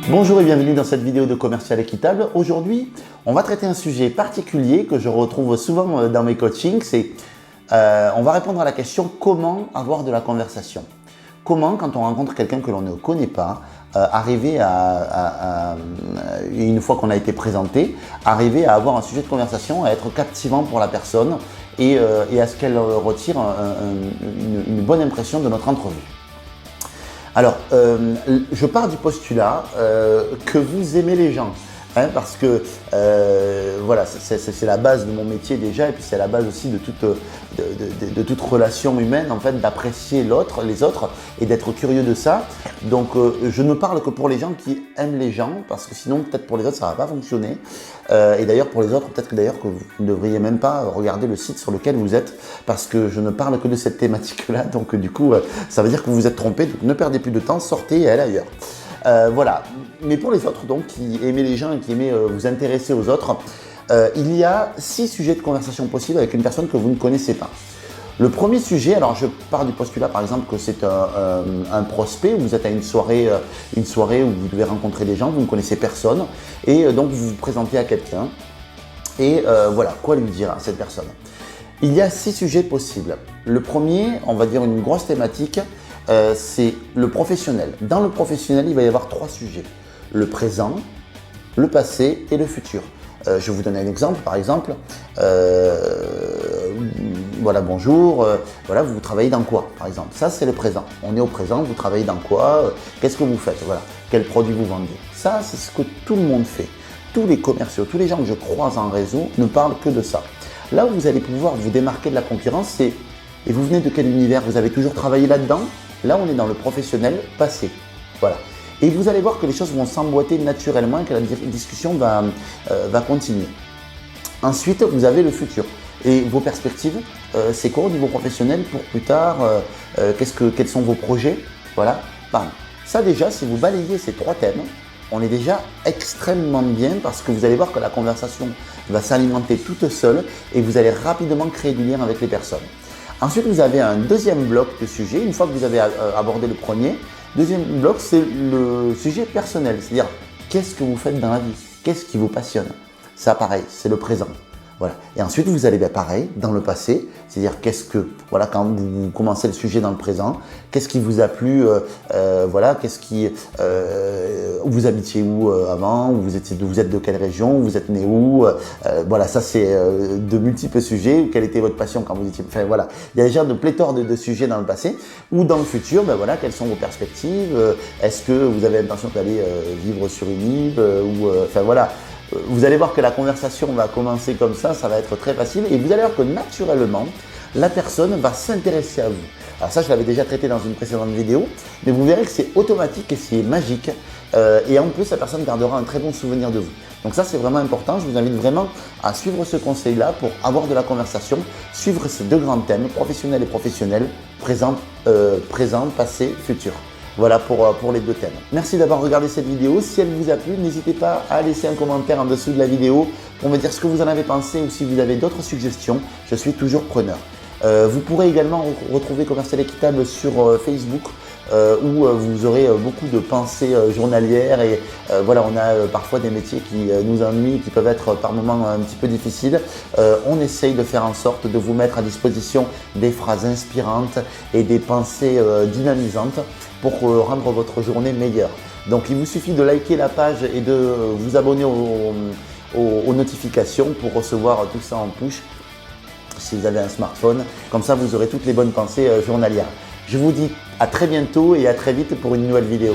Bonjour et bienvenue dans cette vidéo de Commercial Équitable. Aujourd'hui, on va traiter un sujet particulier que je retrouve souvent dans mes coachings. On va répondre à la question comment avoir de la conversation. Comment, quand on rencontre quelqu'un que l'on ne connaît pas, arriver une fois qu'on a été présenté, arriver à avoir un sujet de conversation, à être captivant pour la personne et à ce qu'elle retire une bonne impression de notre entrevue. Alors, je pars du postulat que vous aimez les gens, hein, parce que voilà, c'est la base de mon métier déjà, et puis c'est la base aussi de toute relation humaine, en fait, d'apprécier l'autre, les autres, et d'être curieux de ça. Donc, je ne parle que pour les gens qui aiment les gens, parce que sinon, peut-être pour les autres, ça ne va pas fonctionner. Et d'ailleurs, pour les autres, peut-être que vous ne devriez même pas regarder le site sur lequel vous êtes, parce que je ne parle que de cette thématique-là. Donc, du coup, ça veut dire que vous vous êtes trompé. Donc, ne perdez plus de temps, sortez et allez ailleurs. Voilà. Mais pour les autres, donc, qui aimaient les gens et qui aimaient vous intéresser aux autres, il y a 6 sujets de conversation possibles avec une personne que vous ne connaissez pas. Le premier sujet, alors je pars du postulat par exemple que c'est un prospect, vous êtes à une soirée où vous devez rencontrer des gens, vous ne connaissez personne, et donc vous vous présentez à quelqu'un, et voilà, quoi lui dire à cette personne. Il y a 6 sujets possibles. Le premier, on va dire une grosse thématique, c'est le professionnel. Dans le professionnel, il va y avoir 3 sujets. Le présent, le passé et le futur. Je vais vous donner un exemple, par exemple, voilà, bonjour, voilà, vous travaillez dans quoi, par exemple. Ça, c'est le présent. On est au présent, vous travaillez dans quoi, qu'est-ce que vous faites, voilà, quel produit vous vendez. Ça, c'est ce que tout le monde fait. Tous les commerciaux, tous les gens que je croise en réseau ne parlent que de ça. Là où vous allez pouvoir vous démarquer de la concurrence, c'est, et vous venez de quel univers? Vous avez toujours travaillé là-dedans? Là, on est dans le professionnel passé, voilà. Et vous allez voir que les choses vont s'emboîter naturellement et que la discussion va continuer. Ensuite, vous avez le futur. Et vos perspectives, c'est quoi au niveau professionnel pour plus tard? Quels sont vos projets? Voilà. Bam. Ça déjà, si vous balayez ces 3 thèmes, on est déjà extrêmement bien parce que vous allez voir que la conversation va s'alimenter toute seule et vous allez rapidement créer du lien avec les personnes. Ensuite, vous avez un deuxième bloc de sujets. Une fois que vous avez abordé le premier, deuxième bloc, c'est le sujet personnel. C'est-à-dire, qu'est-ce que vous faites dans la vie? Qu'est-ce qui vous passionne? Ça, pareil, c'est le présent. Voilà. Et ensuite, vous allez pareil, dans le passé, c'est-à-dire voilà, quand vous commencez le sujet dans le présent, qu'est-ce qui vous a plu, voilà, vous habitiez où avant, vous êtes de quelle région, vous êtes né où, voilà, ça c'est de multiples sujets, quelle était votre passion quand vous étiez, enfin voilà, il y a déjà de pléthore de sujets dans le passé, ou dans le futur, ben voilà, quelles sont vos perspectives, est-ce que vous avez l'intention d'aller vivre sur une île, enfin voilà. Vous allez voir que la conversation va commencer comme ça va être très facile et vous allez voir que naturellement, la personne va s'intéresser à vous. Alors ça, je l'avais déjà traité dans une précédente vidéo, mais vous verrez que c'est automatique et c'est magique. Et en plus, la personne gardera un très bon souvenir de vous. Donc ça, c'est vraiment important. Je vous invite vraiment à suivre ce conseil-là pour avoir de la conversation, suivre ces 2 grands thèmes, professionnel et professionnel, présent, passé, futur. Voilà pour les 2 thèmes. Merci d'avoir regardé cette vidéo. Si elle vous a plu, n'hésitez pas à laisser un commentaire en dessous de la vidéo pour me dire ce que vous en avez pensé ou si vous avez d'autres suggestions. Je suis toujours preneur. Vous pourrez également retrouver Commercial Équitable sur Facebook où vous aurez beaucoup de pensées journalières et voilà, on a parfois des métiers qui nous ennuient, qui peuvent être par moments un petit peu difficiles. On essaye de faire en sorte de vous mettre à disposition des phrases inspirantes et des pensées dynamisantes pour rendre votre journée meilleure. Donc il vous suffit de liker la page et de vous abonner aux notifications pour recevoir tout ça en push si vous avez un smartphone. Comme ça, vous aurez toutes les bonnes pensées journalières. Je vous dis à très bientôt et à très vite pour une nouvelle vidéo.